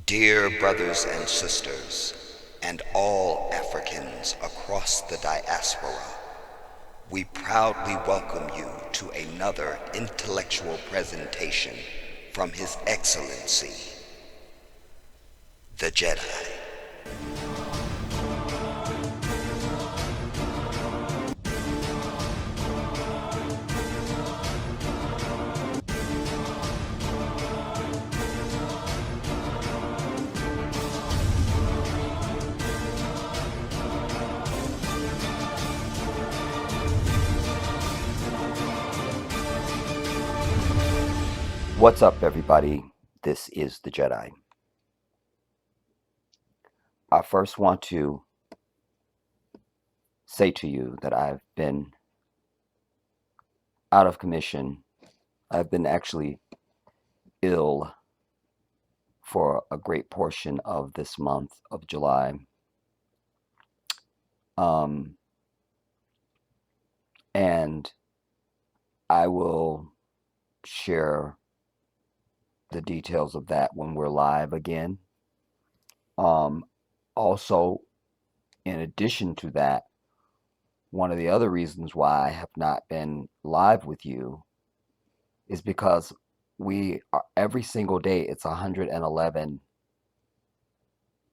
Dear brothers and sisters, and all Africans across the diaspora, we proudly welcome you to another intellectual presentation from His Excellency, the Jedi. What's up, everybody? This is the Jedi. I first want to say to you that I've been out of commission. I've been actually ill for a great portion of this month of July. And I will share the details of that when we're live again. Also, in addition to that, one of the other reasons why I have not been live with you is because we are every single day, it's 111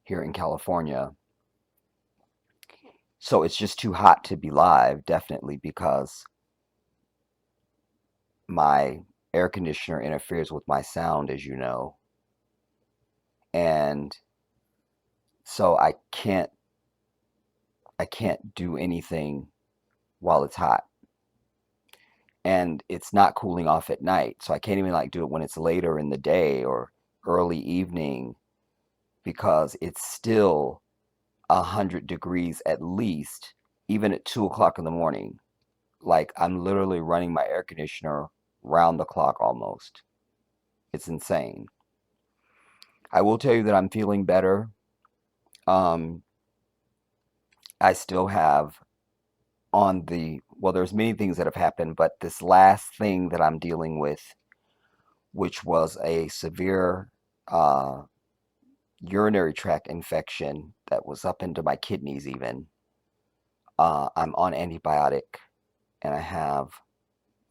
here in California. So it's just too hot to be live, definitely, because my air conditioner interferes with my sound, as you know. And so I can't do anything while it's hot. And it's not cooling off at night. So I can't even do it when it's later in the day or early evening, because it's still 100 degrees at least, even at 2 o'clock in the morning. I'm literally running my air conditioner round the clock almost. It's insane. I will tell you that I'm feeling better. I still have there's many things that have happened, but this last thing that I'm dealing with, which was a severe urinary tract infection that was up into my kidneys even. I'm on antibiotic, and I have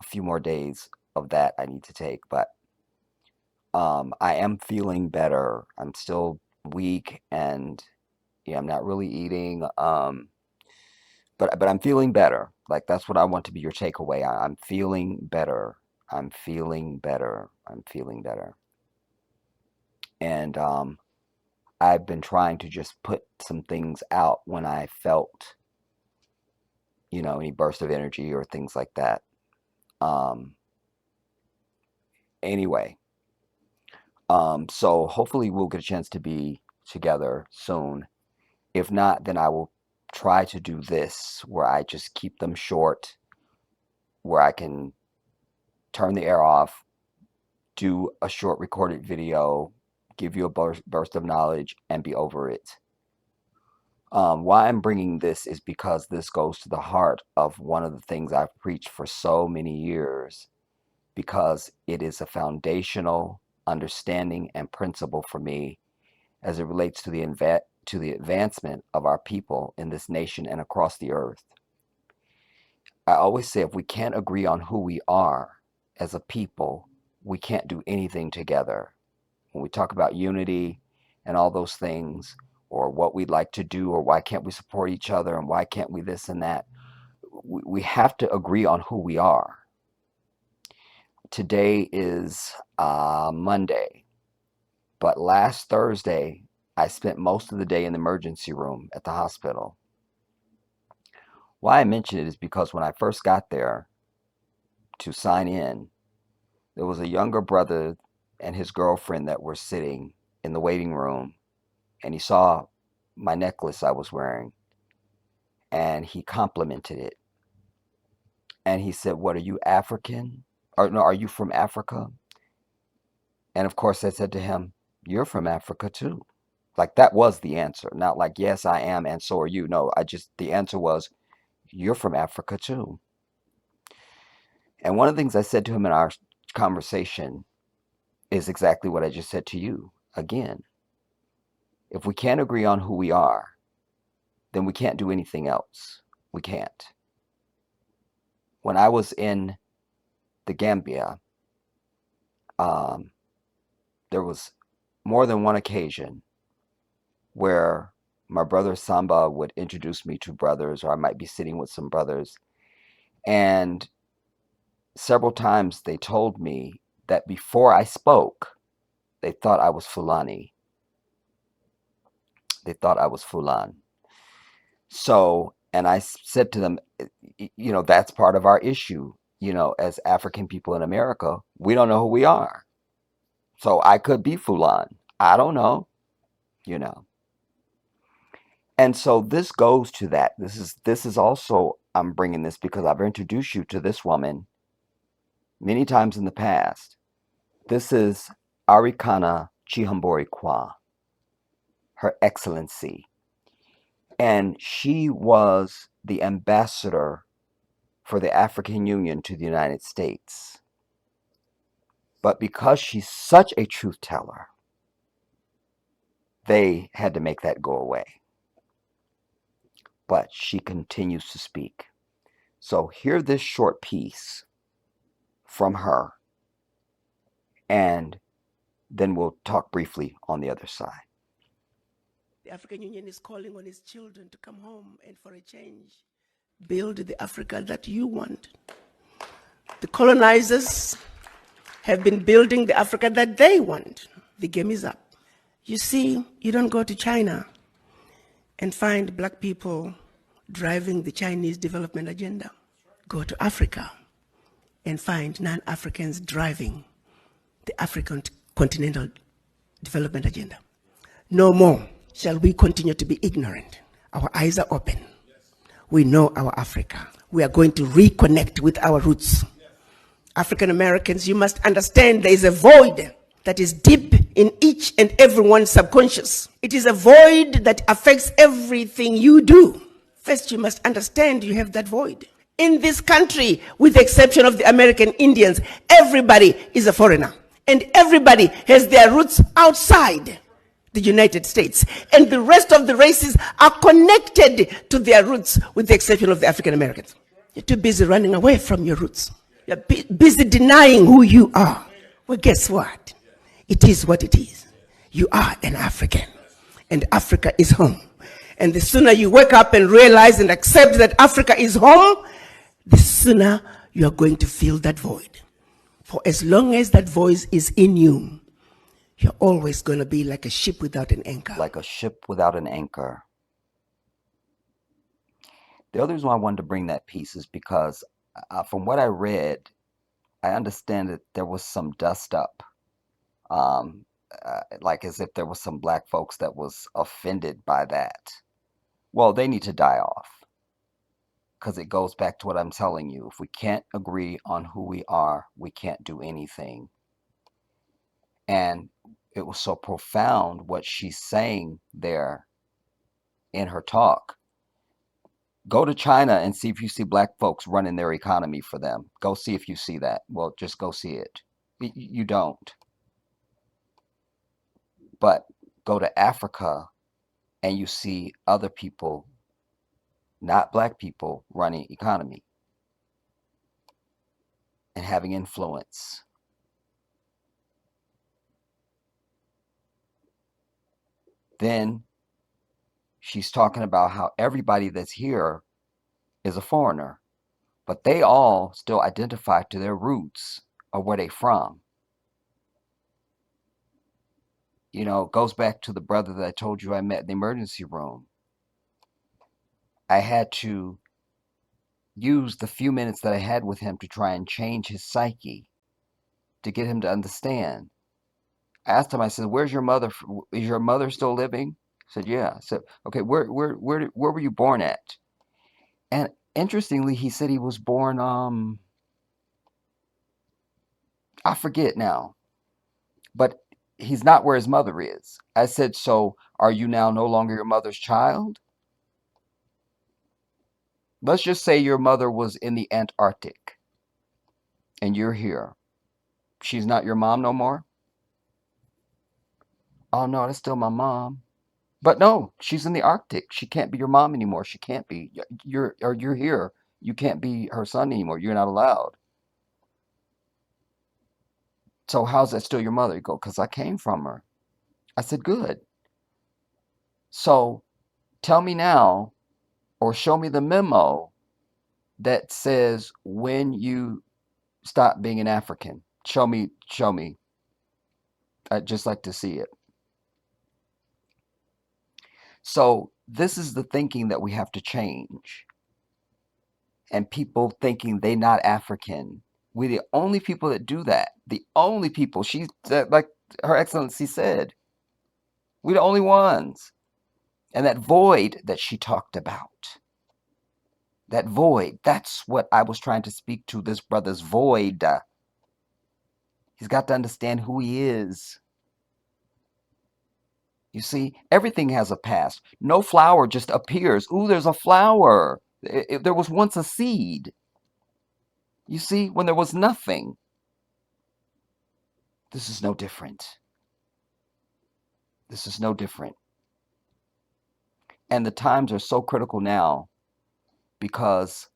a few more days of that I need to take, but I am feeling better. I'm still weak, and I'm not really eating, but I'm feeling better. That's what I want to be your takeaway. I'm feeling better. I'm feeling better. I'm feeling better. And I've been trying to just put some things out when I felt, any burst of energy or things like that. Anyway, so hopefully we'll get a chance to be together soon. If not, then I will try to do this where I just keep them short, where I can turn the air off, do a short recorded video, give you a burst of knowledge, and be over it. Why I'm bringing this is because this goes to the heart of one of the things I've preached for so many years, because it is a foundational understanding and principle for me as it relates to the advancement of our people in this nation and across the earth. I always say, if we can't agree on who we are as a people, we can't do anything together. When we talk about unity and all those things, or what we'd like to do, or why can't we support each other, and why can't we this and that, we have to agree on who we are. Today is Monday, but last Thursday, I spent most of the day in the emergency room at the hospital. Why I mention it is because when I first got there to sign in, there was a younger brother and his girlfriend that were sitting in the waiting room, and he saw my necklace I was wearing, and he complimented it. And he said, "What, are you African? Or no, are you from Africa?" And of course I said to him, "You're from Africa too." That was the answer. Not yes, I am, and so are you. No, the answer was, "You're from Africa too." And one of the things I said to him in our conversation is exactly what I just said to you again. If we can't agree on who we are, then we can't do anything else. We can't. When I was in the Gambia, um, there was more than one occasion where my brother Samba would introduce me to brothers, or I might be sitting with some brothers, and several times they told me that before I spoke, they thought I was Fulani. They thought I was Fulan. So, and I said to them, that's part of our issue. As African people in America, we don't know who we are. So I could be Fulan. I don't know, you know. And so this goes to that. This is also, I'm bringing this because I've introduced you to this woman many times in the past. This is Arikana Chihambori Kwa, Her Excellency. And she was the ambassador for the African Union to the United States. But because she's such a truth teller, they had to make that go away. But she continues to speak. So hear this short piece from her, and then we'll talk briefly on the other side. The African Union is calling on its children to come home and for a change, build the Africa that you want. The colonizers have been building the Africa that they want. The game is up. You see, you don't go to China and find black people driving the Chinese development agenda. Go to Africa and find non-Africans driving the African continental development agenda. No more shall we continue to be ignorant. Our eyes are open. We know our Africa. We are going to reconnect with our roots. African Americans, you must understand there is a void that is deep in each and everyone's subconscious. It is a void that affects everything you do. First, you must understand you have that void. In this country, with the exception of the American Indians, everybody is a foreigner. And everybody has their roots outside the United States. And the rest of the races are connected to their roots, with the exception of the African Americans. You're too busy running away from your roots. You're busy denying who you are. Well, guess what? It is what it is. You are an African, and Africa is home. And the sooner you wake up and realize and accept that Africa is home, the sooner you are going to fill that void. For as long as that voice is in you, you're always going to be like a ship without an anchor. Like a ship without an anchor. The other reason why I wanted to bring that piece is because from what I read, I understand that there was some dust up. Like as if there was some black folks that was offended by that. Well, they need to die off. Because it goes back to what I'm telling you. If we can't agree on who we are, we can't do anything. And it was so profound what she's saying there in her talk. Go to China and see if you see black folks running their economy for them. Go see if you see that. Well, just go see it. You don't. But go to Africa and you see other people, not black people, running economy and having influence. Then she's talking about how everybody that's here is a foreigner, but they all still identify to their roots or where they from. It goes back to the brother that I told you I met in the emergency room. I had to use the few minutes that I had with him to try and change his psyche, to get him to understand. I asked him, I said, where's your mother? Is your mother still living? He said, yeah. I said, okay, where were you born at? And interestingly, he said he was born, I forget now, but he's not where his mother is. I said, so are you now no longer your mother's child? Let's just say your mother was in the Antarctic and you're here. She's not your mom no more? Oh no, that's still my mom. But no, she's in the Arctic. She can't be your mom anymore. She can't be. You're here. You can't be her son anymore. You're not allowed. So how's that still your mother? You go, because I came from her. I said, good. So tell me now, or show me the memo that says when you stop being an African. Show me, show me. I'd just like to see it. So this is the thinking that we have to change. And people thinking they not African. We're the only people that do that. The only people. She said, like Her Excellency said, we're the only ones. And that void that she talked about, that void, that's what I was trying to speak to. This brother's void. He's got to understand who he is. You see, everything has a past. No flower just appears. Ooh, there's a flower. There was once a seed. You see, when there was nothing. This is no different. This is no different. And the times are so critical now because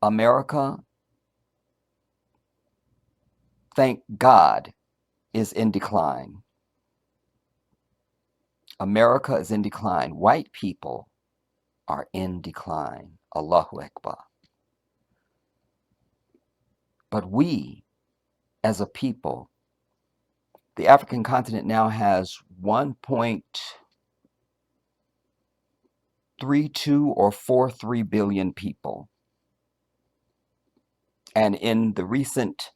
America, thank God, is in decline. America is in decline. White people are in decline. Allahu Akbar. But we, as a people, the African continent now has 1.32 or 43 billion people. And in the recent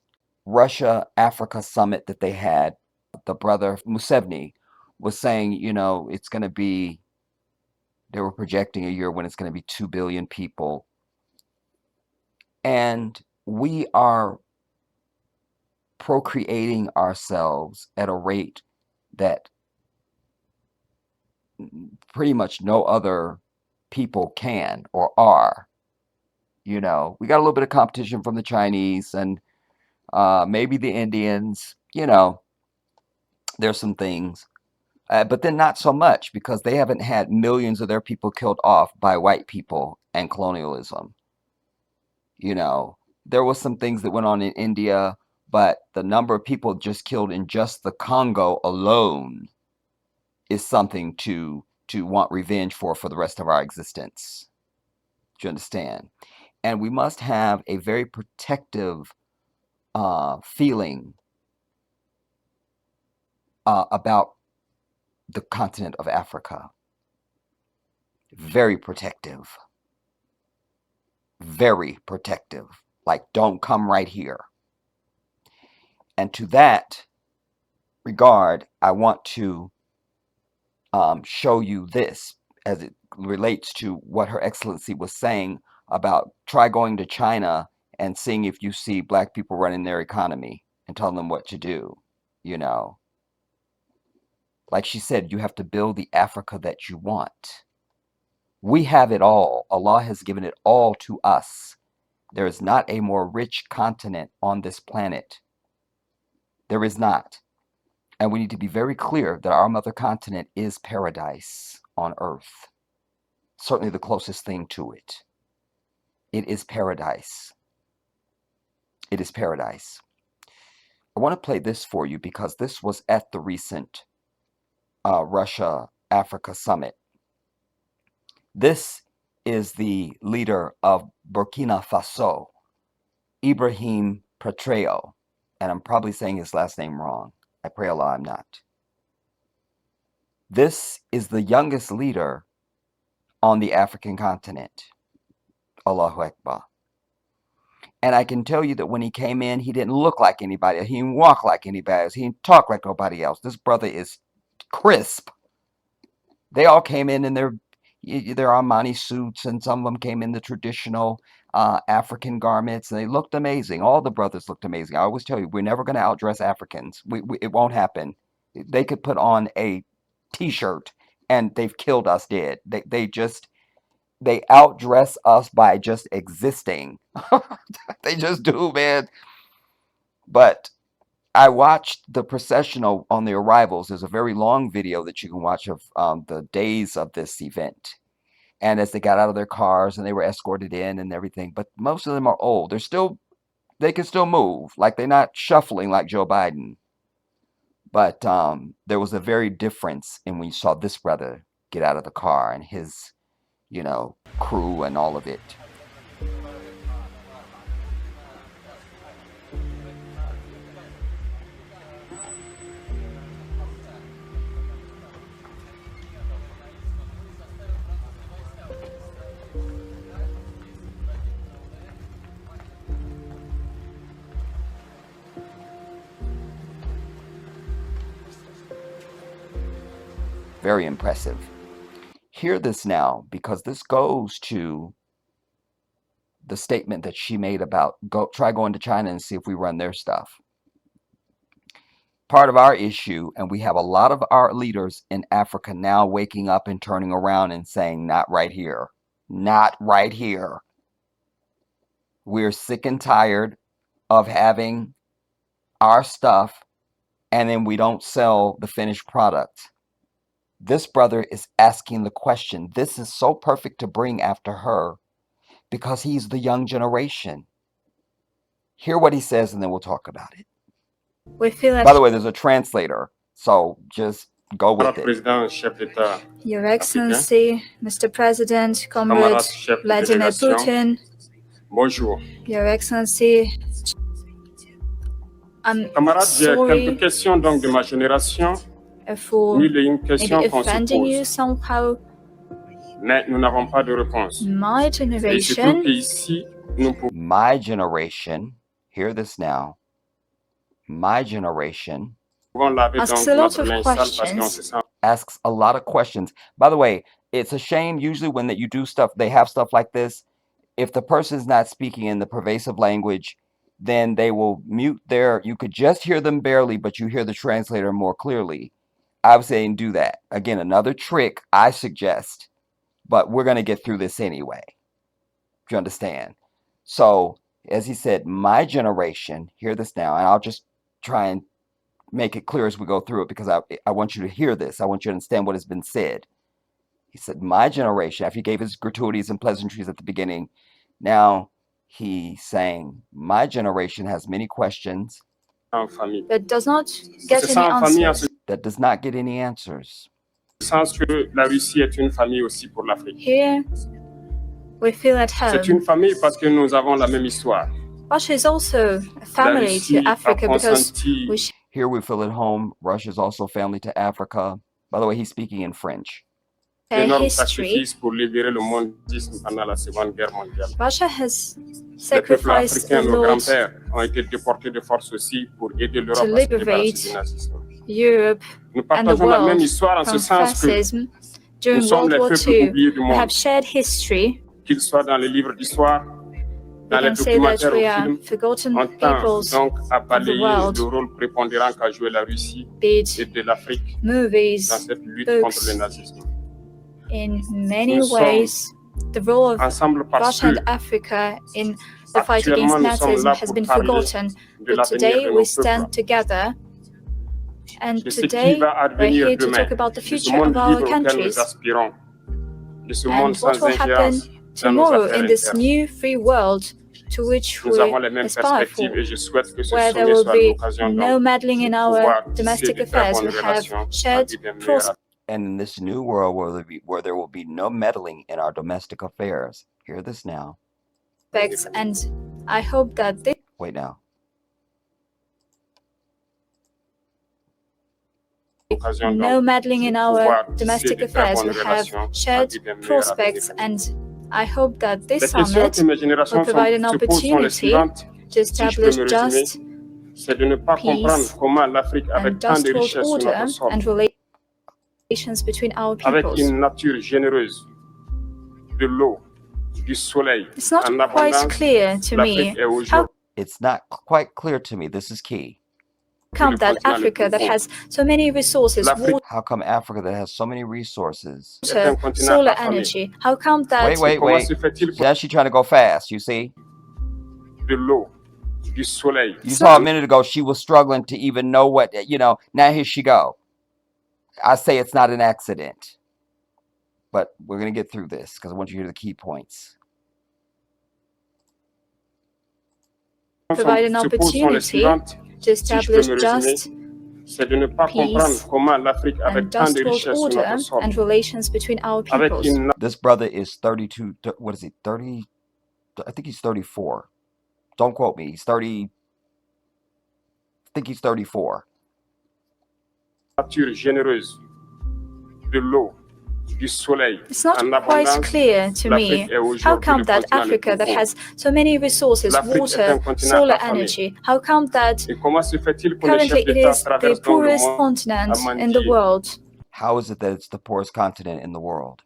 Russia-Africa summit that they had, the brother Museveni was saying, it's going to be, they were projecting a year when it's going to be 2 billion people. And we are procreating ourselves at a rate that pretty much no other people can or are. We got a little bit of competition from the Chinese and maybe the Indians. There's some things. But then not so much because they haven't had millions of their people killed off by white people and colonialism. You know, there was some things that went on in India, but the number of people just killed in just the Congo alone is something to want revenge for the rest of our existence. Do you understand? And we must have a very protective feeling about the continent of Africa. Very protective. Very protective. Like, don't come right here. And to that regard, I want to show you this as it relates to what Her Excellency was saying about try going to China and seeing if you see black people running their economy and telling them what to do. You know, like she said, you have to build the Africa that you want. We have it all. Allah has given it all to us. There is not a more rich continent on this planet. There is not. And we need to be very clear that our mother continent is paradise on earth. Certainly the closest thing to it. It is paradise. It is paradise. I want to play this for you because this was at the recent Russia-Africa summit. This is the leader of Burkina Faso, Ibrahim Petreo, and I'm probably saying his last name wrong. I pray Allah I'm not. This is the youngest leader on the African continent. Allahu Akbar. And I can tell you that when he came in, he didn't look like anybody. He didn't walk like anybody else. He didn't talk like nobody else. This brother is crisp. They all came in their Armani suits, and some of them came in the traditional African garments, and they looked amazing. All the brothers looked amazing. I always tell you, we're never going to outdress Africans. It won't happen. They could put on a T-shirt, and they've killed us dead. They outdress us by just existing. They just do, man. But I watched the processional on the arrivals. There's a very long video that you can watch of the days of this event. And as they got out of their cars and they were escorted in and everything, but most of them are old. They can still move, like they're not shuffling like Joe Biden. But there was a very difference in when you saw this brother get out of the car and his, crew and all of it. Very impressive. Hear this now, because this goes to the statement that she made about try going to China and see if we run their stuff. Part of our issue, and we have a lot of our leaders in Africa now waking up and turning around and saying, not right here. Not right here. We're sick and tired of having our stuff and then we don't sell the finished product. This brother is asking the question. This is so perfect to bring after her because he's the young generation. Hear what he says and then we'll talk about it. We feel By the way, there's a translator, so just go with it. Your Excellency, Mr. President, Comrade Vladimir Putin, Bonjour. Your Excellency, I'm Camarades, j'ai sorry quelques questions donc de ma génération. for Mille et une maybe questions qu'on se offending you pose, somehow. mais nous n'avons pas de réponse. My Et il se trouve generation, qu'ici, nous pouvons My generation, hear this now. My generation laver asks donc a lot notre of linge sale parce qu'on questions. se sent asks a lot of questions. By the way, it's a shame usually when that you do stuff, they have stuff like this. If the person's not speaking in the pervasive language, then they will mute you could just hear them barely, but you hear the translator more clearly. I would say do that. Again, another trick I suggest, but we're going to get through this anyway. Do you understand? So, as he said, my generation, hear this now, and I'll just try and make it clear as we go through it because I want you to hear this. I want you to understand what has been said. He said, my generation, after he gave his gratuities and pleasantries at the beginning, now he's saying, my generation has many questions en famille. But does not On get se sent any en famille en answers. that does not get any answers. ce sens que la Russie est une famille aussi pour l'Afrique. Here, we feel at C'est home. une famille parce que nous avons la même histoire. Russia is also a family Russie to a Africa because consenti we share Here we feel at home. Russia is also family to Africa. By the way, he's speaking in French. d'énormes history. sacrifices pour libérer le mondisme pendant la Seconde Guerre mondiale. Russia has Les peuples sacrificed africains, a nos lot grands-pères, ont été déportés de force aussi pour aider l'Europe to à se débarrasser liberate du nazisme. Europe Nous and the partageons la même world histoire en ce from sens que fascism during nous sommes World les War peuples II. oubliés du We monde, have shared history. qu'ils soient dans les livres d'histoire, We dans les can say that documentaires we ou are films. forgotten On tend peoples, donc à balayer world. le rôle prépondérant qu'a joué la Russie be et it de l'Afrique dans movies, cette lutte books. contre le nazisme. In many Nous sommes ways, the role of Ensemble parce Russia que and Africa in the fight actuellement against nous sommes Nazism là has pour been parler forgotten. de But l'avenir today de we nos stand peuples, together, and de ce today qui va we're advenir here to demain, talk about the de ce future monde of our libre auquel nous countries aspirons, de ce monde and sans what will happen ingérence dans nos tomorrow affaires in this internes. new free world to which Nous we avons les mêmes aspire for, perspectives et je souhaite que ce where there sommet will soit be l'occasion no donc meddling in de our pouvoir tisser domestic de très affairs. bonnes We have relations en shared vue d'un meilleur prospects. And in this new world where there will be no meddling in our domestic affairs, hear this now. And I hope that this Wait now. occasion no donc meddling in de our pouvoir tisser domestic de très affairs. bonnes We have relations en shared vue d'un meilleur prospects, avenir. and I hope that this Les questions summit que mes générations will provide an se posent sont les opportunity suivantes. to Si je peux establish me résumer, just c'est de ne pas peace comprendre comment l'Afrique, avec and tant de just world richesses sur order notre sol, and relations between our avec peoples. une nature généreuse, de l'eau, du soleil, It's not en quite abondance, clear to me l'Afrique est aujourd'hui It's not quite clear to me. This is key. how come that Africa that has so many resources, l'Afrique How come Africa that has so many resources? est un water, continent solar affamé. energy, how come that Wait. Comment se fait-il Now she's trying to go fast, you see? de l'eau, du soleil. You saw a minute ago she was struggling to even know what, now here she go. I say it's not an accident. But we're going to get through this because I want you to hear the key points. Provide an opportunity to establish just c'est de ne pas comprendre comment l'Afrique, and avec tant de just world richesses sur order notre sol, and relations between our avec peoples. une This brother is 32. What is he? 30? I think he's 34. Don't quote me. He's 30. I think he's 34. nature généreuse, de l'eau, du soleil, It's not en quite abondance, clear to me l'Afrique est aujourd'hui how come le that continent le Africa plus that pauvre. has so many resources, L'Afrique est water, un continent solar affamé. energy, how come that Et comment se fait-il que les currently chefs it d'État is the traversent donc le poorest monde continent à in the mendier? world How is it that it's the poorest continent in the world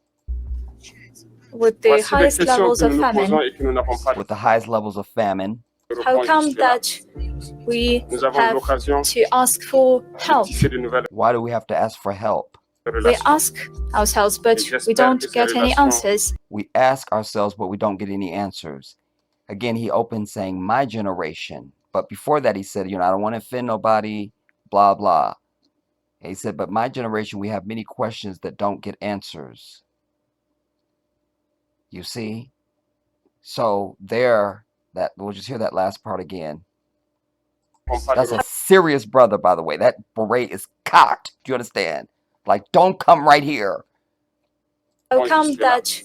with the Voici les highest questions levels que of nous nous posons famine? et que nous n'avons pas with the highest levels of famine? de How réponse come jusque-là. that we Nous avons have l'occasion to ask for de help? tisser de nouvelles Why do we have to ask for help? We relations. ask ourselves, but we don't get any answers. We ask ourselves, but we don't get any answers. Again, he opens saying, my generation. But before that, he said, I don't want to offend nobody, blah, blah. And he said, but my generation, we have many questions that don't get answers. You see? So we'll just hear that last part again. That's a serious brother, by the way. That beret is cocked. Do you understand? Like, don't come right here. How come that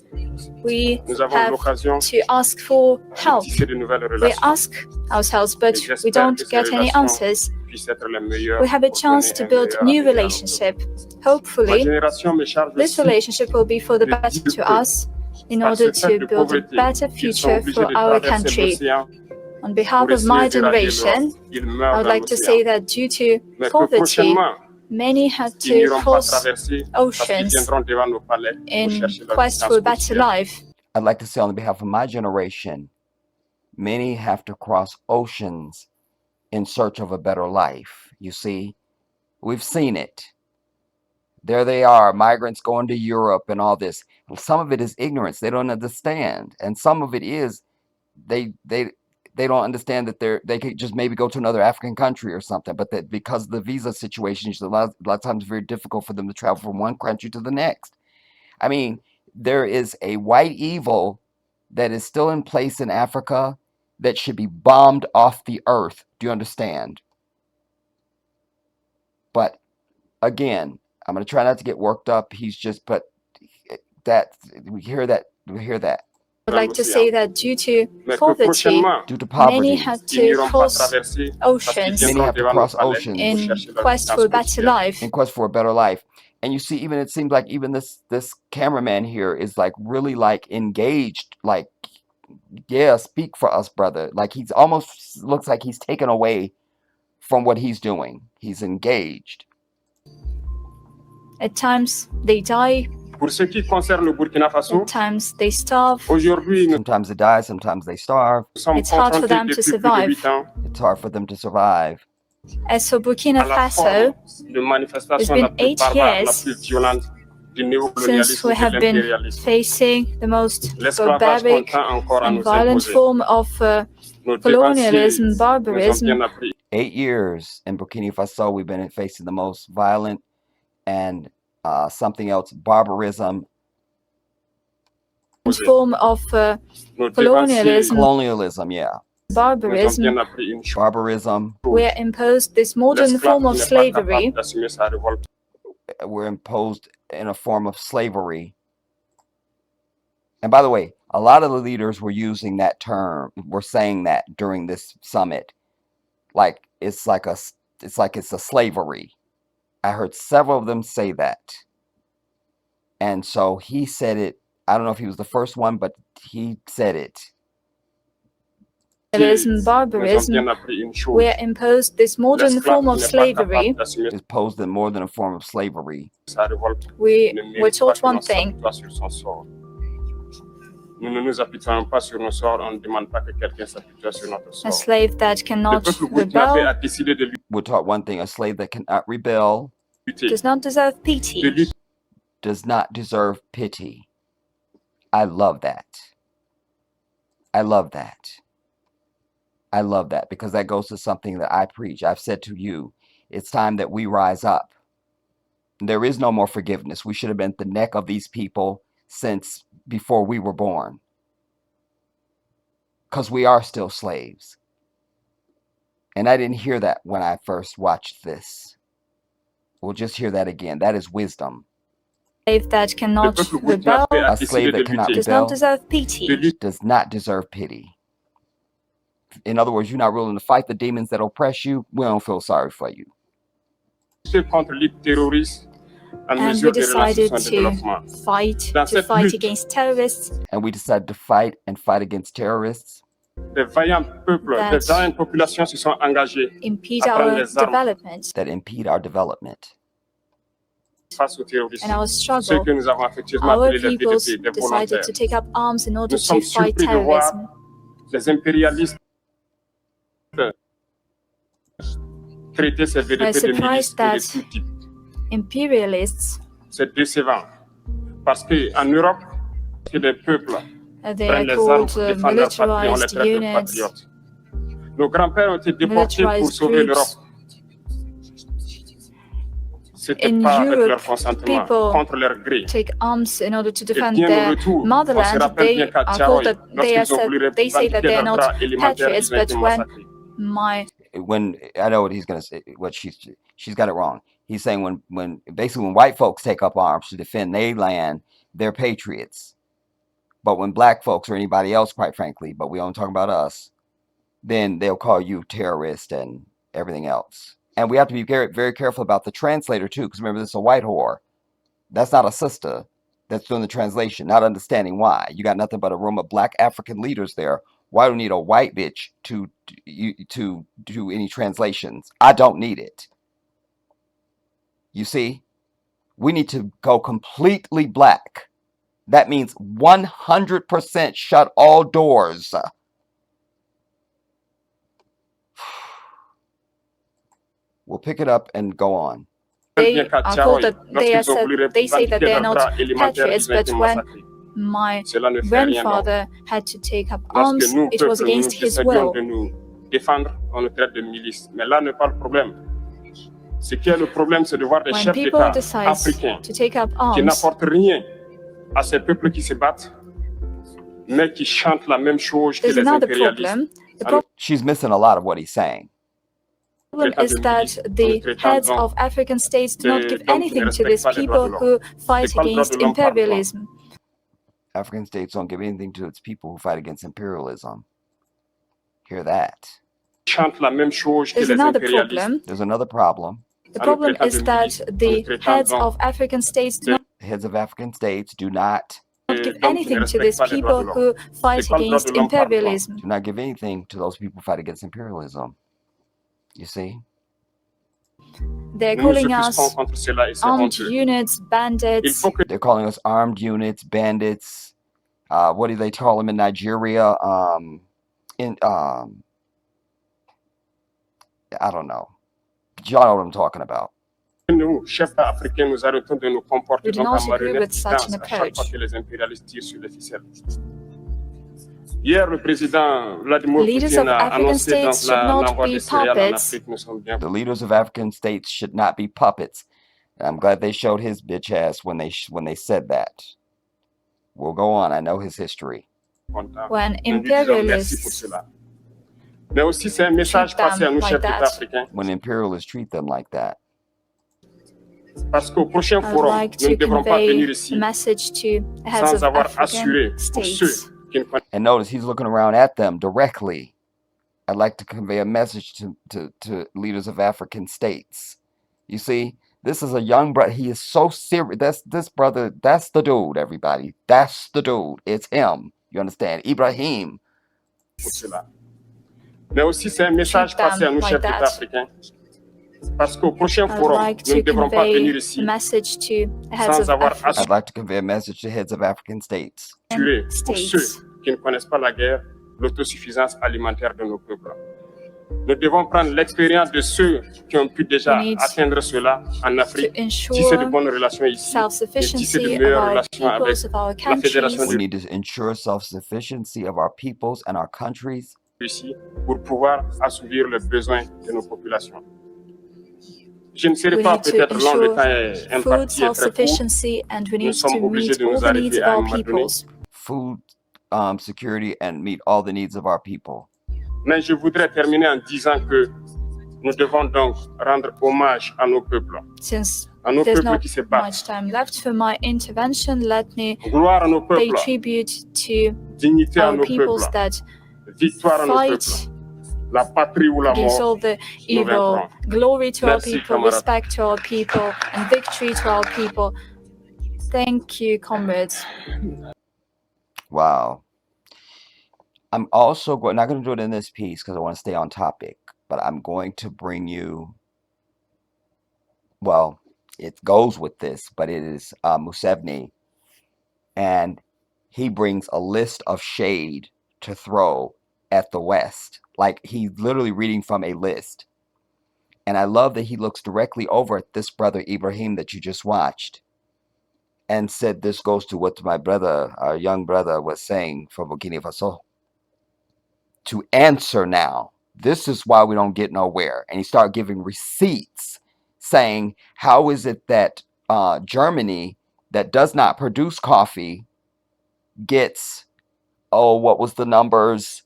we Nous avons have l'occasion to ask for de help? tisser de nouvelles We relations. ask ourselves, but Et j'espère we don't que ces get any relations answers. puissent être les meilleures We have a pour chance donner to un build meilleur new avenir à nos relationship. enfants. Ma Hopefully, génération me charge this aussi relationship will be for the de better dire to que us in par order ce fait to de build a pauvreté, better ils sont future obligés for de our traverser country. l'océan On behalf pour of my essayer d'éradier generation, l'Europe. Ils meurent I would dans like to l'océan. say that due to Mais que poverty, prochainement, many had ils to n'iront pas cross traverser parce qu'ils oceans viendront devant nos palais pour in chercher leur quest existence for a better quotidienne. life. I'd like to say on behalf of my generation, many have to cross oceans in search of a better life. You see, we've seen it. There they are, migrants going to Europe and all this. Some of it is ignorance. They don't understand. And some of it is they don't understand that they could just maybe go to another African country or something, but that because of the visa situation, it's a lot of times very difficult for them to travel from one country to the next. I mean, there is a white evil that is still in place in Africa that should be bombed off the earth. Do you understand? But again, I'm going to try not to get worked up. But that we hear that. I'd like to say that due to Mais que poverty, prochainement, Due to many poverty, had ils to n'iront pas cross traverser parce qu'ils oceans many viendront have to devant nos cross palais oceans pour in chercher leur quest for a existence better quotidienne. life. in quest for a better life. And you see, even it seems like even this cameraman here is like really like engaged, like, yeah, speak for us, brother. Like he's almost looks like he's taken away from what he's doing. He's engaged. At times they die, Pour ce qui concerne le Burkina Faso, at times they starve. aujourd'hui, nous Sometimes they die, sometimes they starve. sommes It's hard for confrontés them to depuis plus de survive. 8 ans It's hard for them to survive. As for Burkina à la Faso, forme de manifestation it's la been plus 8 barbare, la years plus violente du since néocolonialisme we et de have been l'impérialisme. facing the most L'esclavage barbaric continue encore à and nous violent imposer. form of Nos colonialism, dévanciers nous ont barbarism. bien appris 8 years in Burkina Faso, we've been facing the most violent and something else, barbarism, form of nos colonialism, colonialism, yeah, nous ont barbarism, bien appris une chose. barbarism. were imposed this modern L'esclave form of n'est pas slavery. capable d'assumer sa révolte. Were imposed in a form of slavery. And by the way, a lot of the leaders were using that term, were saying that during this summit. Like it's a slavery. I heard several of them say that. And so he said it. I don't know if he was the first one, but he said it. Colonialism, Nous ont barbarism bien appris une chose. were imposed this modern L'esclave form of n'est pas slavery. capable d'assumer Is posed in more than a form of slavery. sa révolte. We Ne were mérite pas taught que l'on one thing. s'apitoie sur son sort. Nous ne nous apitoyons pas sur nos sorts, on ne demande pas que quelqu'un s'apitoie sur notre A sort. slave that Le cannot peuple burkinabé a rebel décidé de We're taught one thing: a slave that cannot rebel lutter, does not deserve de pity. lutter does not deserve pity. I love that. I love that. I love that because that goes to something that I preach. I've said to you, it's time that we rise up. There is no more forgiveness. We should have been at the neck of these people since before we were born because we are still slaves. And I didn't hear that when I first watched this. We'll just hear that again. That is wisdom. Slave that cannot peuple rebel burkinabé a A slave décidé de that cannot lutter. does rebel not deserve pity. does not deserve pity. In other words, you're not willing to fight the demons that oppress you. We don't feel sorry for you. Lutter contre les terroristes en And we mesure de relancer decided son to développement. fight Dans cette lutte, against terrorists. And we decided to fight against terrorists. des vaillants peuples, That des vaillantes populations se sont engagées impede à prendre our les armes development That impede our development. face aux terroristes. and our Ceux struggle. que nous avons affectueusement Our appelés les peoples VDP, des decided volontaires. to take up arms in order Nous to sommes fight surpris de voir terrorism. les impérialistes traiter ces VDP de milices surprised et de that tout type. Imperialists, C'est décevant. Parce qu'en Europe, c'est des peuples they prennent are les armes called pour défendre leur patrie, on les militarized traite de units. patriotes. Nos grands-pères ont été déportés pour Militarized sauver groups. l'Europe. C'était In pas avec Europe, leur consentement, people contre leur gré. take arms in order to Et defend bien au their retour, on se motherland. rappelle They bien qu'à are Tiaroy, called that they lorsqu'ils ont are voulu they say that revendiquer they are leurs not droits élémentaires, patriots, ils ont été but when massacrés. my When I know what he's gonna say, what she's got it wrong. He's saying when basically when white folks take up arms to defend their land, they're patriots. But when black folks or anybody else, quite frankly, but we don't talk about us, then they'll call you terrorist and everything else. And we have to be very, very careful about the translator too, because remember, this is a white whore. That's not a sister that's doing the translation, not understanding why. You got nothing but a room of black African leaders there. Why do you need a white bitch to do any translations? I don't need it. You see, we need to go completely black. That means 100% shut all doors. We'll pick it up and go on. they are called that they say that they are not patriots, but when my grandfather had to take up arms, Lorsque nous, it was peuple, nous against his essayons will. de nous défendre, on nous traite de milices. Mais là n'est pas le problème. Ce qui est le problème, c'est de voir des When chefs people d'État decide africains to take up qui arms, n'apportent rien à ces peuples qui se battent, mais qui chantent la même chose que there's les another impérialistes. problem. The Alors, She's missing a lot of what he's saying. problem is that the heads of African states do not give anything to these people who fight against imperialism. African states don't give anything to its people who fight against imperialism. Hear that. chantent la même chose que There's les another impérialistes. problem. There's another problem. The problem is that the heads of African states do not The heads of African states do not give anything to these people who fight against imperialism. do not give anything to those people who fight against imperialism. You see? They're Nous nous calling us offusquons contre cela et c'est armed honteux. units, Il bandits. faut que They're calling us armed units, bandits. What do they call them in Nigeria? I don't know. Y'all know what I'm talking about. nous, chefs africains, nous arrêtons de nous comporter We do donc not en agree marionnettes with qui such dansent an à chaque fois approach. que les impérialistes tirent sur les ficelles. Hier, le président Vladimir Leaders Poutine of a African annoncé donc states should not l'envoi be de céréales en puppets. Afrique. Nous sommes bien The leaders of African states should not be puppets. And I'm glad they showed his bitch ass when they said that. We'll go on. I know his history. contents. When Nous lui disons merci pour imperialists cela. Mais aussi, c'est un message treat them passé à nous, like chefs that. d'État africains, When imperialists treat them like that. parce qu'au prochain I'd forum, like nous ne to devrons pas convey venir a ici message to heads sans of avoir assuré African pour ceux states. qui ne connaissent And notice he's looking around at them directly. I'd like to convey a message to leaders of African states. You see, this is a young brother. He is so serious. That's this brother. That's the dude, everybody. That's the dude. It's him. You understand? Ibrahim. pour cela. Mais aussi, c'est un message Treat them passé à nous, like chefs d'État that. africains, parce qu'au prochain I'd forum, like nous ne to devrons pas venir convey ici a message to heads sans of avoir African I'd like to convey a message to heads of African states. assuré pour ceux states. qui ne connaissent pas la guerre, l'autosuffisance alimentaire de nos peuples. Nous devons prendre l'expérience de ceux qui ont pu déjà We need atteindre cela en Afrique, to tisser de ensure bonnes relations ici, et tisser de self-sufficiency of meilleures our relations avec peoples, of our la Fédération countries. We need to ensure self-sufficiency of our peoples and our countries ici pour pouvoir assouvir les besoins de nos populations. Je ne serai We pas need to peut-être long, le ensure temps est food imparti et très court. self-sufficiency, and we Nous need sommes to obligés meet de all nous the needs arrêter of à un our moment donné. peoples. Food security and meet all the needs of our people. Mais je voudrais terminer en disant que nous devons donc rendre hommage à nos peuples. Since À nos there's peuples not qui se battent. much time left for my intervention, let me Gloire à nos pay peuples. tribute to Dignité à our nos peoples peuples. that Victoire à nos peuples. fight La patrie ou la against mort. all the nous evil. vaincrons. Glory to our Merci, people, camarades. respect to our people, and victory to our people. Thank you, comrades. Wow. I'm also not going to do it in this piece because I want to stay on topic, but I'm going to bring you, well, it goes with this, but it is Musevni, and he brings a list of shade to throw at the West. Like he's literally reading from a list. And I love that he looks directly over at this brother Ibrahim that you just watched and said, this goes to what my brother, our young brother, was saying from Burkina Faso. To answer now, this is why we don't get nowhere. And he started giving receipts saying, how is it that Germany, that does not produce coffee, gets, what was the numbers?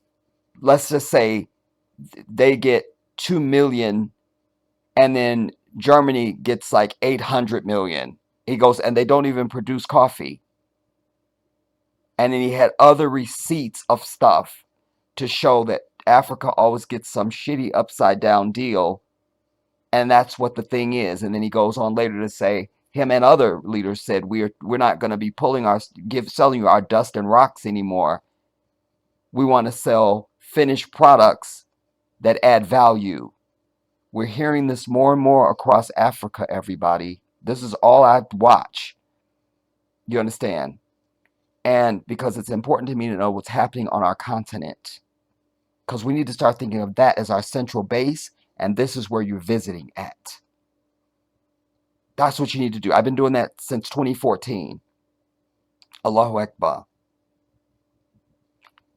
Let's just say they get 2 million and then Germany gets like 800 million. He goes, and they don't even produce coffee. And then he had other receipts of stuff to show that Africa always gets some shitty upside down deal. And that's what the thing is. And then he goes on later to say, him and other leaders said, we're not going to be selling you our dust and rocks anymore. We want to sell finished products that add value. We're hearing this more and more across Africa, everybody. This is all I watch. You understand? And because it's important to me to know what's happening on our continent. Because we need to start thinking of that as our central base. And this is where you're visiting at. That's what you need to do. I've been doing that since 2014. Allahu Akbar.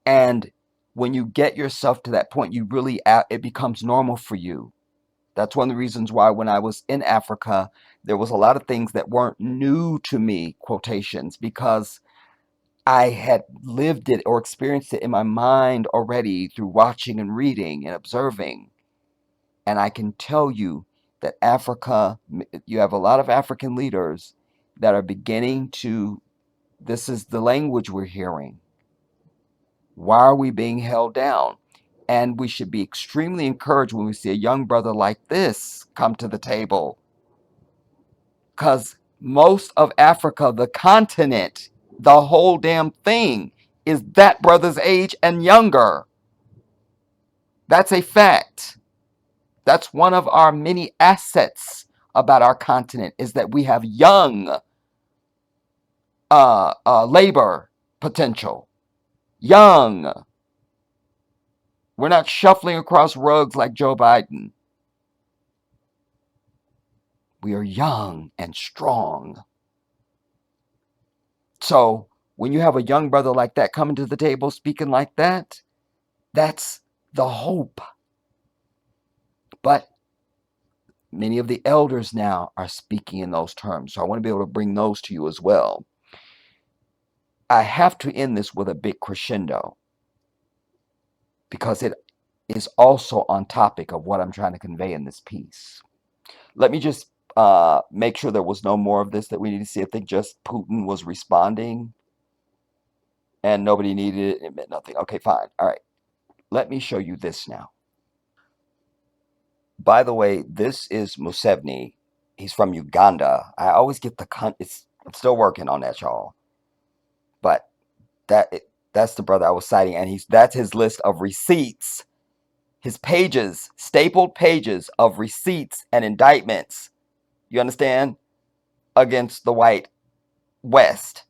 And when you get yourself to that point, it becomes normal for you. That's one of the reasons why when I was in Africa, there was a lot of things that weren't new to me, quotations, because I had lived it or experienced it in my mind already through watching and reading and observing. And I can tell you that Africa, you have a lot of African leaders that are beginning to, this is the language we're hearing. Why are we being held down? And we should be extremely encouraged when we see a young brother like this come to the table. Because most of Africa, the continent, the whole damn thing, is that brother's age and younger. That's a fact. That's one of our many assets about our continent, is that we have young labor potential. Young. We're not shuffling across rugs like Joe Biden. We are young and strong. So when you have a young brother like that coming to the table speaking like that, that's the hope. But many of the elders now are speaking in those terms. So I want to be able to bring those to you as well. I have to end this with a big crescendo because it is also on topic of what I'm trying to convey in this piece. Let me just make sure there was no more of this that we need to see. I think just Putin was responding and nobody needed it. It meant nothing. Okay, fine. All right. Let me show you this now. By the way, this is Musevni. He's from Uganda. I always get I'm still working on that, y'all. But that's the brother I was citing, and that's his list of receipts. His pages, stapled pages of receipts and indictments. You understand? Against the white West.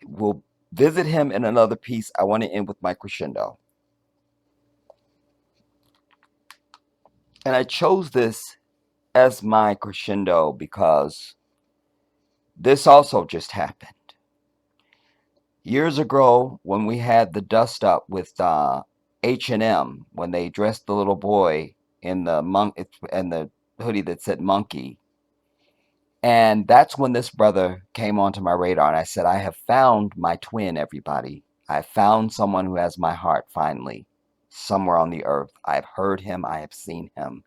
We'll visit him in another piece. I want to end with my crescendo. And I chose this as my crescendo because this also just happened. Years ago, when we had the dust up with H&M when they dressed the little boy in the hoodie that said monkey. And that's when this brother came onto my radar, and I said, I have found my twin, everybody. I found someone who has my heart finally, somewhere on the earth. I've heard him, I have seen him.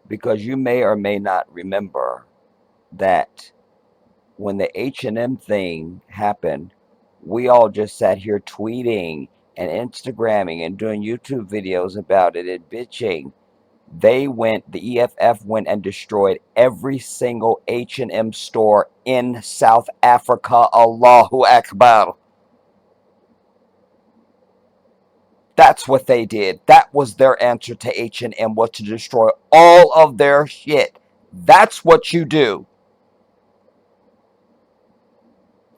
Because you may or may not remember that when the H&M thing happened, we all just sat here tweeting and Instagramming and doing YouTube videos about it and bitching. The EFF went and destroyed every single H&M store in South Africa. Allahu Akbar. That's what they did. That was their answer to H&M, was to destroy all of their shit. That's what you do.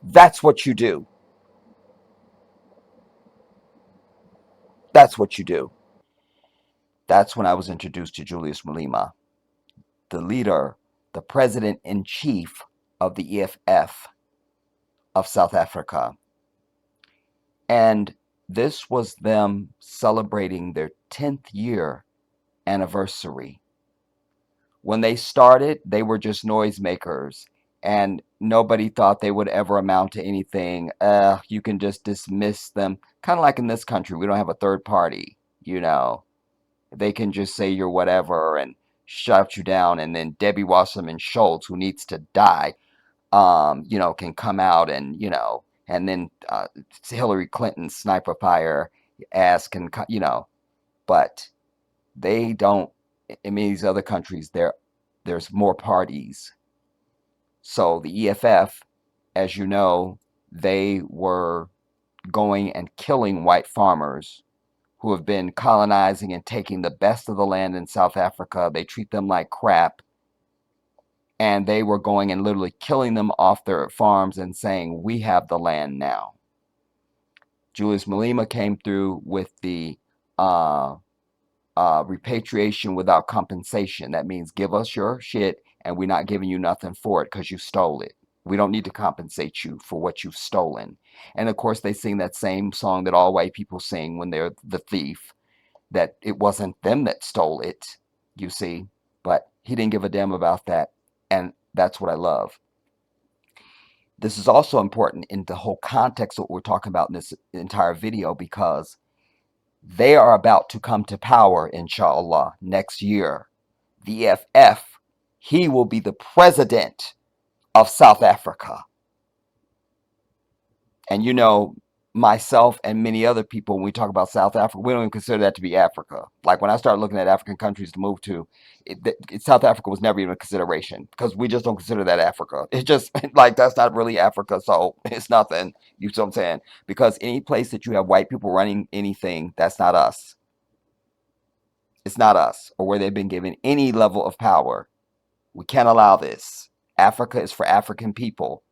That's what you do. That's what you do. That's when I was introduced to Julius Malema, the leader, the president-in-chief of the EFF of South Africa. And this was them celebrating their 10th year anniversary. When they started, they were just noisemakers, and nobody thought they would ever amount to anything. You can just dismiss them. Kind of like in this country, we don't have a third party, you know. They can just say you're whatever and shut you down, and then Debbie Wasserman Schultz, who needs to die, can come out and, and then Hillary Clinton's sniper fire ass can, but they don't. In these other countries, there's more parties. So the EFF, as you know, they were going and killing white farmers who have been colonizing and taking the best of the land in South Africa. They treat them like crap. And they were going and literally killing them off their farms and saying, we have the land now. Julius Malema came through with the repatriation without compensation. That means give us your shit and we're not giving you nothing for it because you stole it. We don't need to compensate you for what you've stolen. And of course, they sing that same song that all white people sing when they're the thief, that it wasn't them that stole it, you see. But he didn't give a damn about that. And that's what I love. This is also important in the whole context of what we're talking about in this entire video, because they are about to come to power, inshallah, next year. The EFF, he will be the president of South Africa. And myself and many other people, when we talk about South Africa, we don't even consider that to be Africa. Like when I start looking at African countries to move to, South Africa was never even a consideration because we just don't consider that Africa. It's just like, that's not really Africa, so it's nothing. You see what I'm saying? Because any place that you have white people running anything, that's not us. It's not us, or where they've been given any level of power. We can't allow this. Africa is for African people.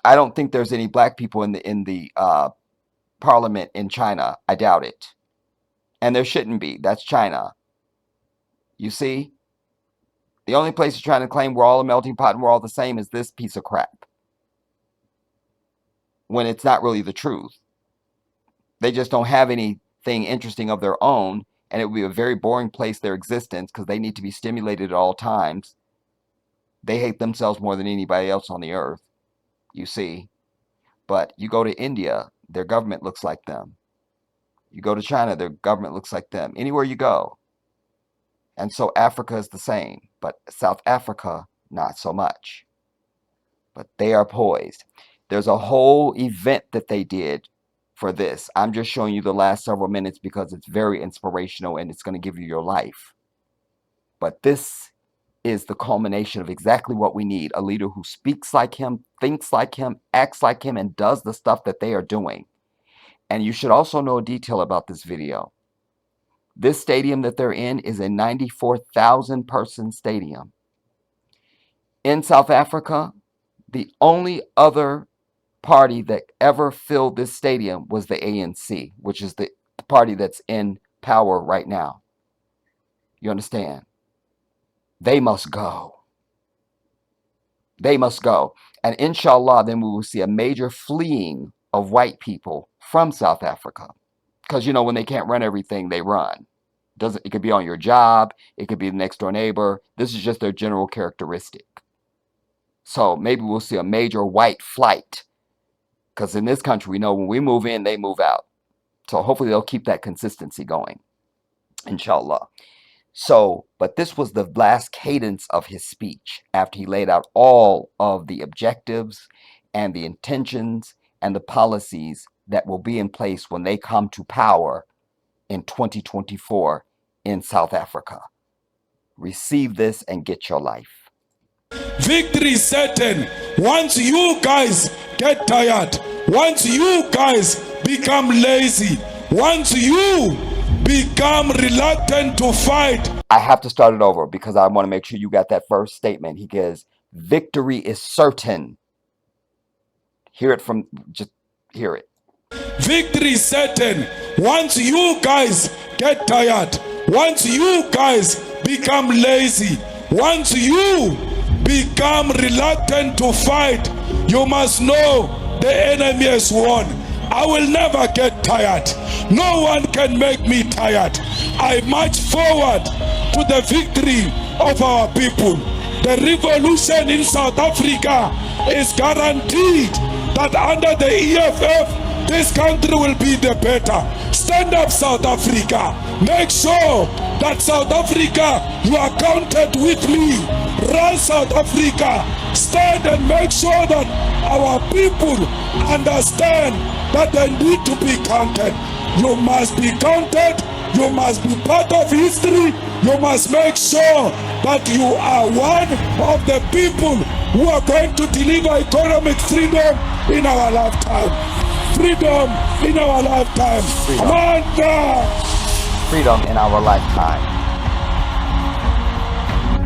I don't think there's any black people in the parliament in China. I doubt it. And there shouldn't be. That's China. You see? The only place you're trying to claim we're all a melting pot and we're all the same is this piece of crap. When it's not really the truth. They just don't have anything interesting of their own, and it would be a very boring place, their existence, because they need to be stimulated at all times. They hate themselves more than anybody else on the earth. You see? But you go to India, their government looks like them. You go to China, their government looks like them. Anywhere you go. And so Africa is the same, but South Africa, not so much. But they are poised. There's a whole event that they did for this. I'm just showing you the last several minutes because it's very inspirational and it's going to give you your life. But this is the culmination of exactly what we need. A leader who speaks like him, thinks like him, acts like him, and does the stuff that they are doing. And you should also know a detail about this video. This stadium that they're in is a 94,000 person stadium. In South Africa, the only other party that ever filled this stadium was the ANC, which is the party that's in power right now. You understand? They must go. They must go. And inshallah, then we will see a major fleeing of white people from South Africa. Because, you know, when they can't run everything, they run. It could be on your job, it could be the next door neighbor. This is just their general characteristic. So maybe we'll see a major white flight. Because in this country, we know when we move in, they move out. So hopefully they'll keep that consistency going. Inshallah. So, but this was the last cadence of his speech after he laid out all of the objectives and the intentions and the policies that will be in place when they come to power in 2024 in South Africa. Receive this and get your life. Victory is certain once you guys get tired, once you guys become lazy, once you become reluctant to fight. I have to start it over because I want to make sure you got that first statement. He goes, victory is certain. Just hear it. Victory is certain once you guys get tired, once you guys become lazy, once you become reluctant to fight. You must know the enemy has won. I will never get tired. No one can make me tired. I march forward to the victory of our people. The revolution in South Africa is guaranteed that under the EFF, this country will be the better. Stand up, South Africa. Make sure that South Africa, you are counted with me. Run, South Africa. Stand and make sure that our people understand that they need to be counted. You must be counted. You must be part of history. You must make sure that you are one of the people who are going to deliver economic freedom in our lifetime. Freedom in our lifetime. Freedom in our lifetime.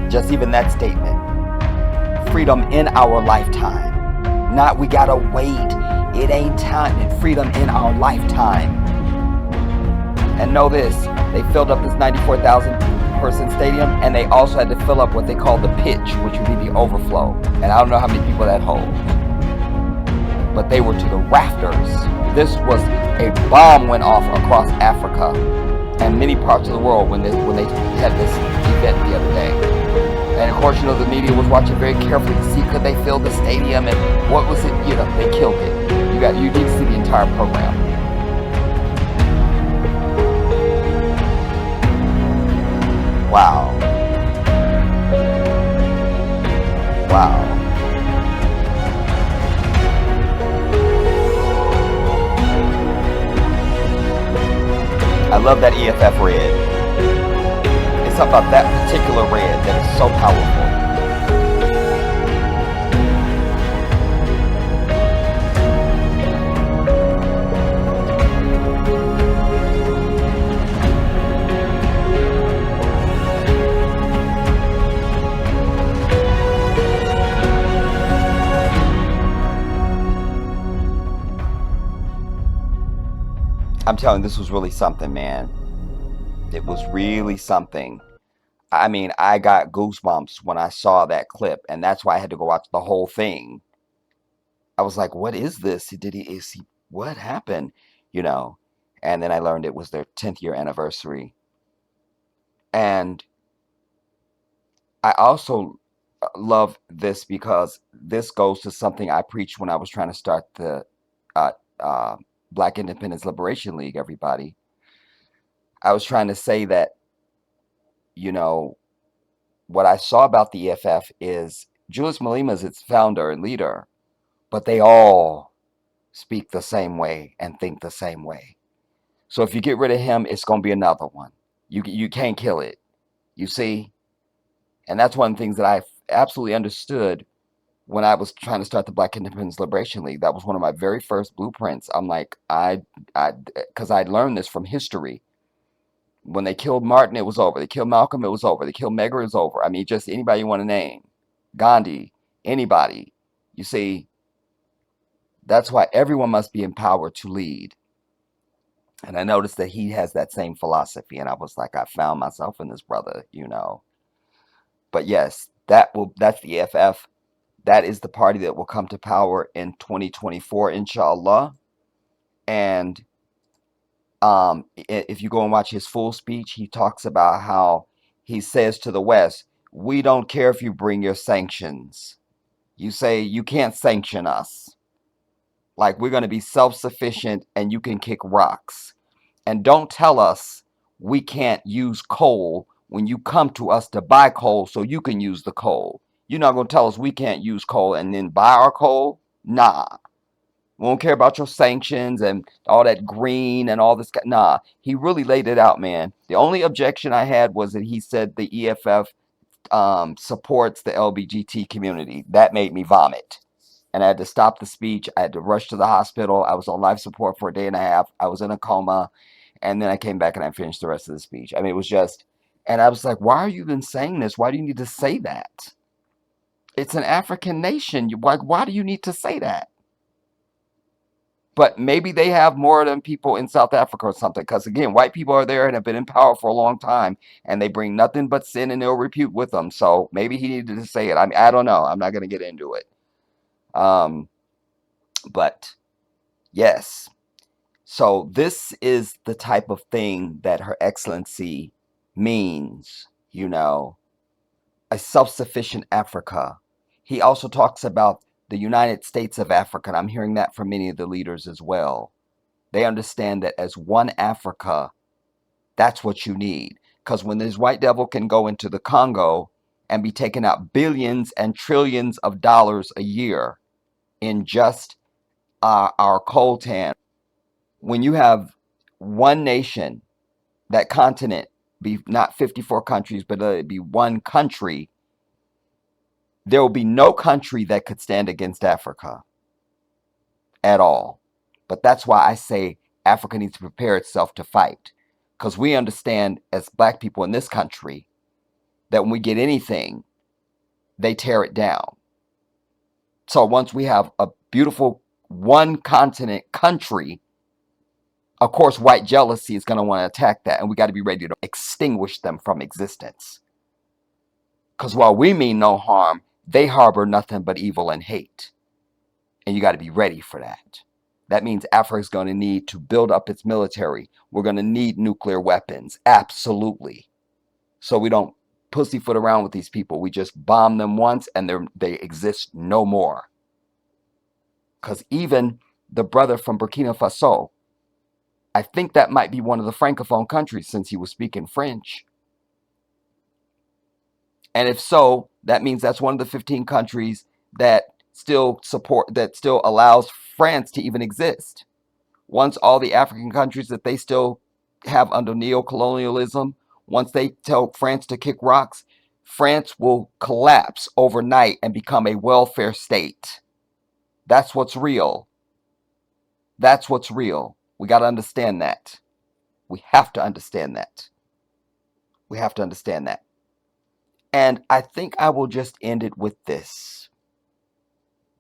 Just even that statement. Freedom in our lifetime. Not we gotta wait. It ain't time. Freedom in our lifetime. And know this, they filled up this 94,000 person stadium, and they also had to fill up what they call the pitch, which would be the overflow. And I don't know how many people that holds. But they were to the rafters. This was a bomb went off across Africa and many parts of the world when they had this event the other day. And of course, you know, the media was watching very carefully to see could they fill the stadium and what was it, you know, they killed it. You need to see the entire program. Wow. Wow. I love that EFF red. It's something about that particular red that is so powerful. I'm telling you, this was really something, man. It was really something. I mean, I got goosebumps when I saw that clip, and that's why I had to go watch the whole thing. I was like, what is this? What happened? You know, and then I learned it was their 10th year anniversary. And I also love this because this goes to something I preached when I was trying to start the Black Independence Liberation League, everybody. I was trying to say that, you know, what I saw about the EFF is Julius Malema is its founder and leader, but they all speak the same way and think the same way. So if you get rid of him, it's going to be another one. You can't kill it. You see? And that's one of the things that I absolutely understood when I was trying to start the Black Independence Liberation League. That was one of my very first blueprints. I'm like, because I'd learned this from history. When they killed Martin, it was over. They killed Malcolm, it was over. They killed Medgar, it was over. I mean, just anybody you want to name. Gandhi, anybody. You see, that's why everyone must be empowered to lead. And I noticed that he has that same philosophy. And I was like, I found myself in this brother, you know. But yes, that's the EFF. That is the party that will come to power in 2024, inshallah. And if you go and watch his full speech, he talks about how he says to the West, we don't care if you bring your sanctions. You say you can't sanction us. Like, we're going to be self-sufficient and you can kick rocks. And don't tell us we can't use coal when you come to us to buy coal so you can use the coal. You're not going to tell us we can't use coal and then buy our coal? Nah. We don't care about your sanctions and all that green and all this. Nah, he really laid it out, man. The only objection I had was that he said the EFF supports the LGBT community. That made me vomit. And I had to stop the speech. I had to rush to the hospital. I was on life support for a day and a half. I was in a coma. And then I came back and I finished the rest of the speech. I mean, it was just, and I was like, why are you even saying this? Why do you need to say that? It's an African nation. Why do you need to say that? But maybe they have more than people in South Africa or something. Because again, white people are there and have been in power for a long time. And they bring nothing but sin and ill repute with them. So maybe he needed to say it. I mean, I don't know. I'm not going to get into it. But yes. So this is the type of thing that Her Excellency means, you know, a self-sufficient Africa. He also talks about the United States of Africa, and I'm hearing that from many of the leaders as well. They understand that as one Africa, that's what you need. Because when this white devil can go into the Congo and be taking out billions and trillions of dollars a year in just our coltan, when you have one nation, that continent, be not 54 countries, but it'd be one country, there will be no country that could stand against Africa at all. But that's why I say Africa needs to prepare itself to fight. Because we understand as black people in this country that when we get anything, they tear it down. So once we have a beautiful one continent country, of course, white jealousy is going to want to attack that. And we got to be ready to extinguish them from existence. Because while we mean no harm, they harbor nothing but evil and hate. And you got to be ready for that. That means Africa is going to need to build up its military. We're going to need nuclear weapons. Absolutely. So we don't pussyfoot around with these people. We just bomb them once and they exist no more. Because even the brother from Burkina Faso, I think that might be one of the Francophone countries since he was speaking French. And if so, that means that's one of the 15 countries that still allows France to even exist. Once all the African countries that they still have under neo-colonialism, once they tell France to kick rocks, France will collapse overnight and become a welfare state. That's what's real. That's what's real. We got to understand that. We have to understand that. We have to understand that. And I think I will just end it with this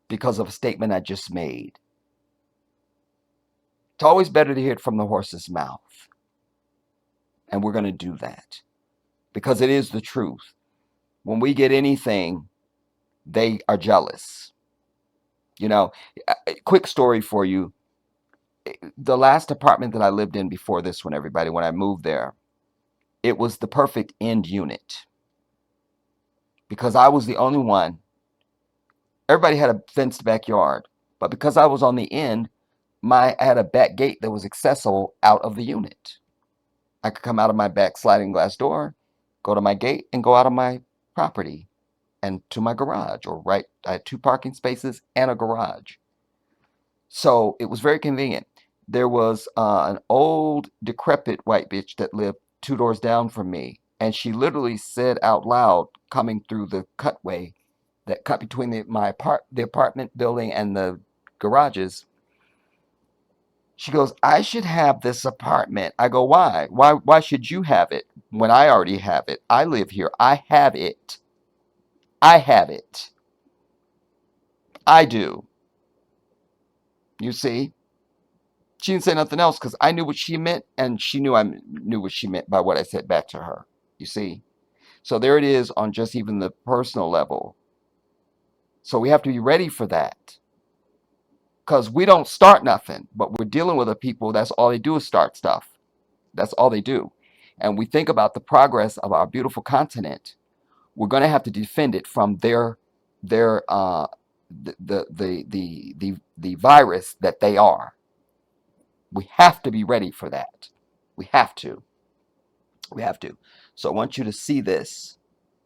because of a statement I just made. It's always better to hear it from the horse's mouth. And we're going to do that because it is the truth. When we get anything, they are jealous. You know, a quick story for you. The last apartment that I lived in before this one, everybody, when I moved there, it was the perfect end unit because I was the only one. Everybody had a fenced backyard, but because I was on the end, I had a back gate that was accessible out of the unit. I could come out of my back sliding glass door, go to my gate, and go out of my property and to my garage. I had 2 parking spaces and a garage. So it was very convenient. There was an old, decrepit white bitch that lived 2 doors down from me. And she literally said out loud, coming through the cutway that cut between the apartment building and the garages, she goes, I should have this apartment. I go, why? Why should you have it when I already have it? I live here. I have it. I have it. I do. You see? She didn't say nothing else because I knew what she meant, and she knew I knew what she meant by what I said back to her. You see? So there it is on just even the personal level. So we have to be ready for that. because we don't start nothing, but we're dealing with a people that's all they do is start stuff. That's all they do. And we think about the progress of our beautiful continent. We're going to have to defend it from their the virus that they are. We have to be ready for that. We have to. We have to. So I want you to see this,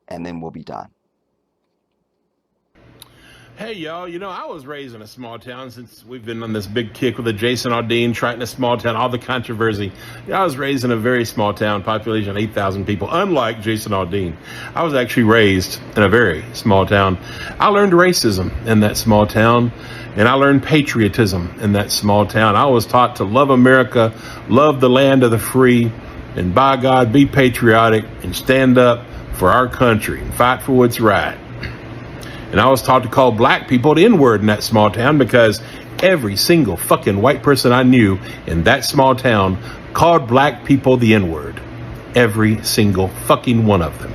and then we'll be done. Hey, y'all, you know, I was raised in a small town since we've been on this big kick with the Jason Aldean, Triton, a small town, all the controversy. I was raised in a very small town, population of 8,000 people, unlike Jason Aldean. I was actually raised in a very small town. I learned racism in that small town, and I learned patriotism in that small town. I was taught to love America, love the land of the free, and by God, be patriotic and stand up for our country and fight for what's right. And I was taught to call black people the N-word in that small town because every single fucking white person I knew in that small town called black people the N-word. Every single fucking one of them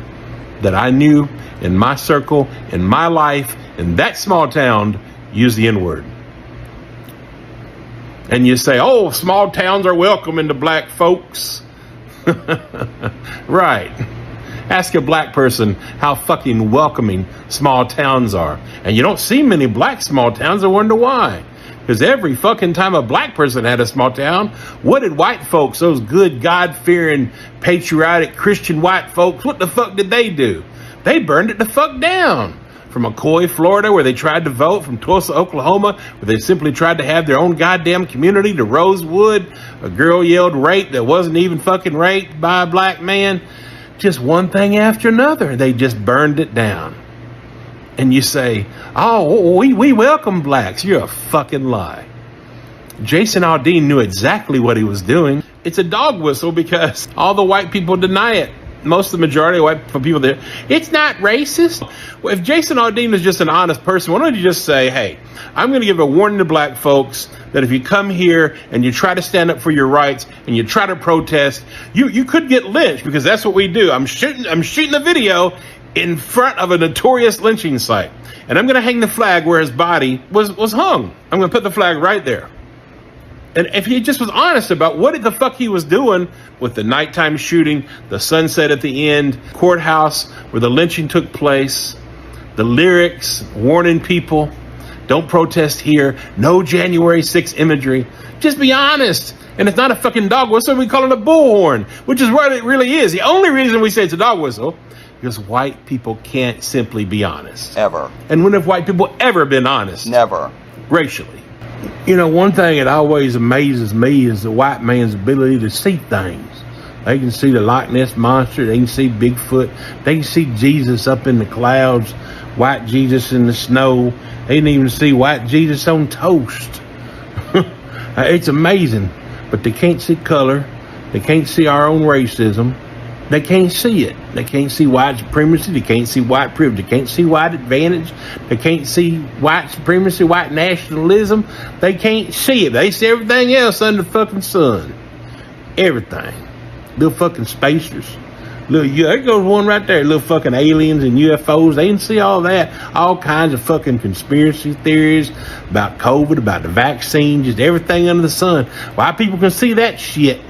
that I knew in my circle, in my life, in that small town, used the N-word. And you say, oh, small towns are welcoming to black folks. Right. Ask a black person how fucking welcoming small towns are. And you don't see many black small towns. I wonder why. Because every fucking time a black person had a small town, what did white folks, those good, God-fearing, patriotic, Christian white folks, what the fuck did they do? They burned it the fuck down. From McCoy, Florida, where they tried to vote, from Tulsa, Oklahoma, where they simply tried to have their own goddamn community, to Rosewood, a girl yelled rape that wasn't even fucking raped by a black man. Just one thing after another. They just burned it down. And you say, oh, we welcome blacks. You're a fucking lie. Jason Aldean knew exactly what he was doing. It's a dog whistle because all the white people deny it. Most of the majority of white people there, it's not racist. Well, if Jason Aldean is just an honest person, why don't you just say, hey, I'm going to give a warning to black folks that if you come here and you try to stand up for your rights and you try to protest, you could get lynched, because that's what we do. I'm shooting a video in front of a notorious lynching site, and I'm going to hang the flag where his body was hung. I'm going to put the flag right there. And if he just was honest about what the fuck he was doing with the nighttime shooting, the sunset at the end, courthouse where the lynching took place, the lyrics warning people, don't protest here, no January 6th imagery. Just be honest. And it's not a fucking dog whistle. We call it a bullhorn, which is what it really is. The only reason we say it's a dog whistle because white people can't simply be honest. Ever. And when have white people ever been honest? Never. Racially. You know, one thing that always amazes me is the white man's ability to see things. They can see the Loch Ness Monster. They can see Bigfoot. They can see Jesus up in the clouds, white Jesus in the snow. They can even see white Jesus on toast. It's amazing. But they can't see color. They can't see our own racism. They can't see it. They can't see white supremacy. They can't see white privilege. They can't see white advantage. They can't see white supremacy, white nationalism. They can't see it. They see everything else under the fucking sun. Everything. Little fucking spacers. There goes one right there. Little fucking aliens and UFOs. They can see all that. All kinds of fucking conspiracy theories about COVID, about the vaccine, just everything under the sun. White people can see that shit.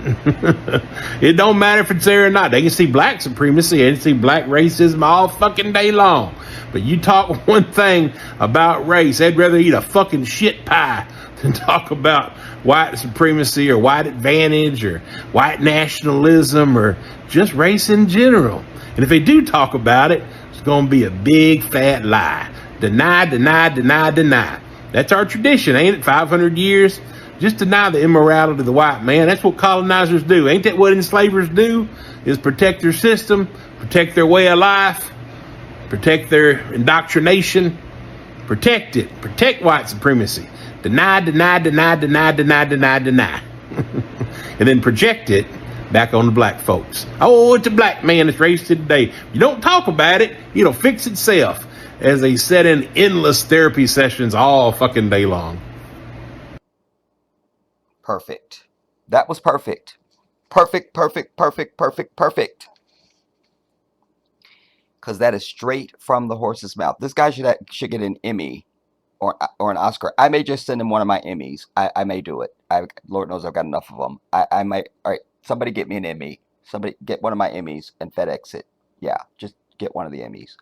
It don't matter if it's there or not. They can see black supremacy. They can see black racism all fucking day long. But you talk one thing about race, they'd rather eat a fucking shit pie than talk about white supremacy or white advantage or white nationalism or just race in general. And if they do talk about it, it's going to be a big fat lie. Deny, deny, deny, deny. That's our tradition, ain't it? 500 years. Just deny the immorality of the white man. That's what colonizers do. Ain't that what enslavers do? Is protect their system, protect their way of life, protect their indoctrination, protect it, protect white supremacy. Deny, deny, deny, deny, deny, deny, deny. And then project it back on the black folks. Oh, it's a black man that's raised today. You don't talk about it, it'll fix itself. As they said in endless therapy sessions all fucking day long. Perfect. That was perfect. Perfect, perfect, perfect, perfect, perfect. Because that is straight from the horse's mouth. This guy should get an Emmy or an Oscar. I may just send him one of my Emmys. I may do it. Lord knows I've got enough of them. I might. All right, somebody get me an Emmy. Somebody get one of my Emmys and FedEx it. Yeah, just get one of the Emmys.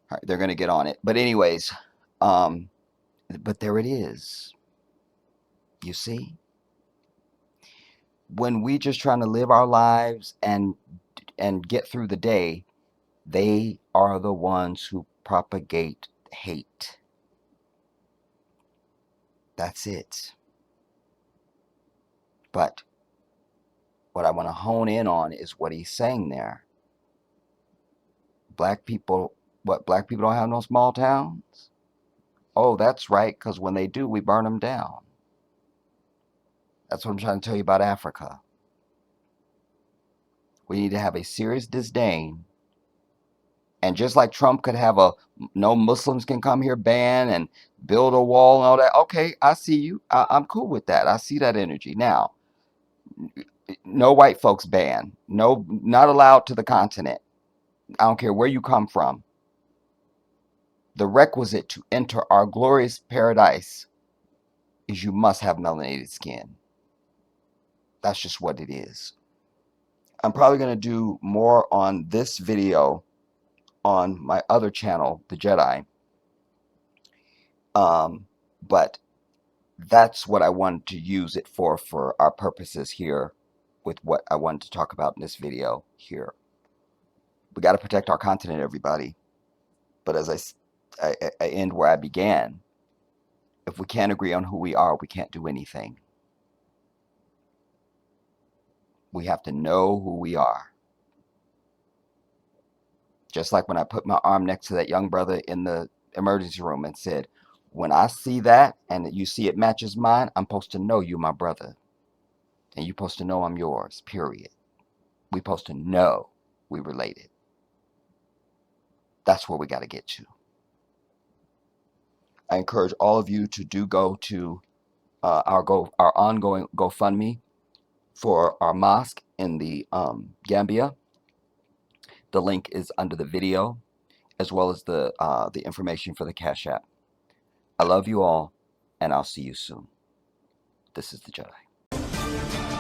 All right, they're gonna get on it. But anyways, but there it is. You see, when we just trying to live our lives and get through the day, they are the ones who propagate hate. That's it. But what I want to hone in on is what he's saying there. Black people, what, black people don't have no small towns? Oh, that's right, because when they do, we burn them down. That's what I'm trying to tell you about Africa. We need to have a serious disdain. And just like Trump could have a no Muslims can come here ban and build a wall and all that. Okay, I see you. I'm cool with that. I see that energy. Now, no white folks ban. No, not allowed to the continent. I don't care where you come from. The requisite to enter our glorious paradise is you must have melanated skin. That's just what it is. I'm probably going to do more on this video on my other channel, The Jedi. But that's what I wanted to use it for our purposes here with what I wanted to talk about in this video here. We got to protect our continent, everybody. But as I end where I began, if we can't agree on who we are, we can't do anything. We have to know who we are. Just like when I put my arm next to that young brother in the emergency room and said, when I see that and you see it matches mine, I'm supposed to know you my brother. And you're supposed to know I'm yours, period. We're supposed to know we related. That's where we got to get to. I encourage all of you to go to our ongoing GoFundMe for our mosque in the Gambia. The link is under the video, as well as the information for the Cash App. I love you all, and I'll see you soon. This is the Jedi.